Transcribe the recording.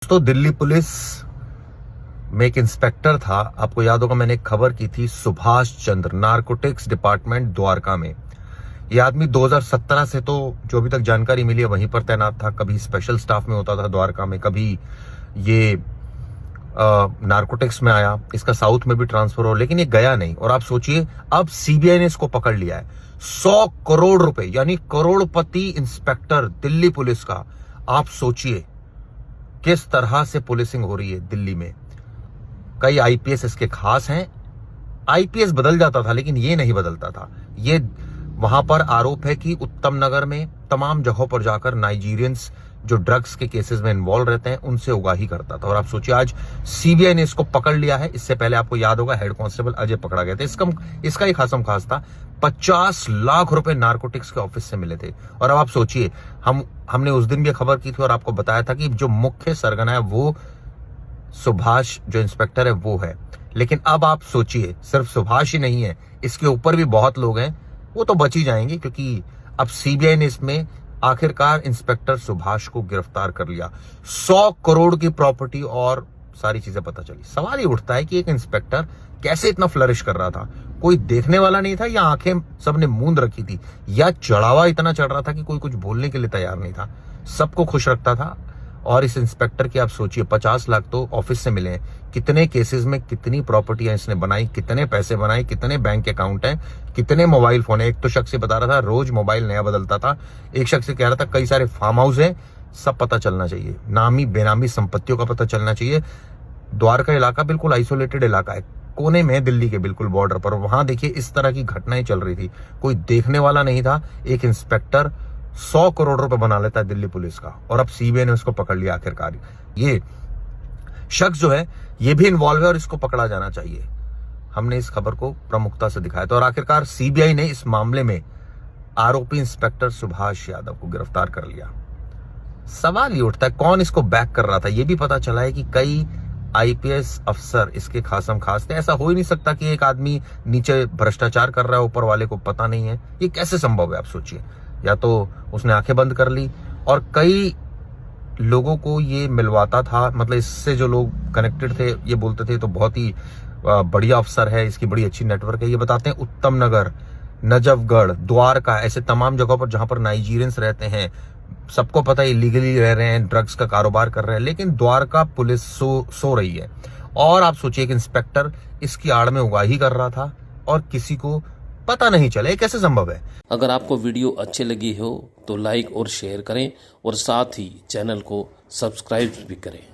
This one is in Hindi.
तो दिल्ली पुलिस में एक इंस्पेक्टर था, आपको याद होगा मैंने एक खबर की थी, सुभाष चंद्र, नारकोटिक्स डिपार्टमेंट द्वारका में। यह आदमी 2017 से तो जो अभी तक जानकारी मिली है वहीं पर तैनात था। कभी स्पेशल स्टाफ में होता था द्वारका में, कभी ये नारकोटिक्स में आया, इसका साउथ में भी ट्रांसफर हो, लेकिन ये गया नहीं। और आप सोचिए अब सीबीआई ने इसको पकड़ लिया है। 100 करोड़ रुपए यानी करोड़पति इंस्पेक्टर दिल्ली पुलिस का। आप सोचिए किस तरह से पुलिसिंग हो रही है दिल्ली में। कई आईपीएस इसके खास हैं। आईपीएस बदल जाता था लेकिन ये नहीं बदलता था। ये वहां पर आरोप है कि उत्तम नगर में तमाम जगहों पर जाकर नाइजीरियंस जो ड्रग्स के केसेस में इन्वॉल्व रहते हैं उनसे उगाही करता था। और आप सोचिए आज सीबीआई ने इसको पकड़ लिया है। इससे पहले आपको याद होगा हेड कांस्टेबल अजय पकड़ा गया था। इसका ही खासम खास था, 50 लाख रुपए नारकोटिक्स के ऑफिस से मिले थे। और अब आप सोचिए, हमने उस दिन भी खबर की थी और आपको बताया था कि जो मुख्य सरगना है वो सुभाष, जो इंस्पेक्टर है वो है। लेकिन अब आप सोचिए सिर्फ सुभाष ही नहीं है, इसके ऊपर भी बहुत लोग हैं। वो तो बच ही जाएंगे क्योंकि अब सीबीआई ने इसमें आखिरकार इंस्पेक्टर सुभाष को गिरफ्तार कर लिया। 100 करोड़ की प्रॉपर्टी और सारी चीजें पता चली। सवाल ये उठता है कि एक इंस्पेक्टर कैसे इतना फ्लरिश कर रहा था? कोई देखने वाला नहीं था या आंखें सबने मूंद रखी थी, या चढ़ावा इतना चढ़ रहा था कि कोई कुछ बोलने के लिए तैयार नहीं था, सबको खुश रखता था। और इस इंस्पेक्टर की आप सोचिए 50 लाख तो ऑफिस से मिले हैं। कितने केसेस में कितनी प्रॉपर्टियां इसने बनाई, कितने पैसे बनाए, कितने बैंक अकाउंट हैं, कितने मोबाइल फोन है। एक तो शख्स बता रहा था रोज मोबाइल नया बदलता था। एक शख्स कह रहा था कई सारे फार्म हाउस हैं। सब पता चलना चाहिए, नामी बेनामी संपत्तियों का पता चलना चाहिए। द्वारका इलाका बिल्कुल आइसोलेटेड इलाका है, कोने में दिल्ली के बिल्कुल बॉर्डर पर। वहां देखिए इस तरह की घटनाएं चल रही थी, कोई देखने वाला नहीं था। एक इंस्पेक्टर 100 करोड़ रुपए बना लेता है दिल्ली पुलिस का, और अब सीबीआई ने उसको पकड़ लिया आखिरकार। ये शख्स जो है ये भी इन्वॉल्व है और इसको पकड़ा जाना चाहिए। हमने इस खबर को प्रमुखता से दिखाया था और आखिरकार सीबीआई ने इस मामले में आरोपी इंस्पेक्टर सुभाष यादव को गिरफ्तार कर लिया। सवाल ये उठता है कौन इसको बैक कर रहा था। ये भी पता चला है कि कई आईपीएस अफसर इसके खासम खास थे। ऐसा हो ही नहीं सकता कि एक आदमी नीचे भ्रष्टाचार कर रहा है, ऊपर वाले को पता नहीं है। ये कैसे संभव है आप सोचिए। या तो उसने आंखें बंद कर ली, और कई लोगों को ये मिलवाता था, मतलब इससे जो लोग कनेक्टेड थे ये बोलते थे तो बहुत ही बढ़िया अफसर है, इसकी बड़ी अच्छी नेटवर्क है। ये बताते हैं उत्तम नगर, नजफगढ़, द्वारका, ऐसे तमाम जगहों पर जहां पर नाइजीरियंस रहते हैं, सबको पता है इलीगली रह रहे हैं, ड्रग्स का कारोबार कर रहे हैं, लेकिन द्वारका पुलिस सो रही है। और आप सोचिए एक इंस्पेक्टर इसकी आड़ में उगाही कर रहा था और किसी को पता नहीं चला। ये कैसे संभव है? अगर आपको वीडियो अच्छी लगी हो तो लाइक और शेयर करें और साथ ही चैनल को सब्सक्राइब भी करें।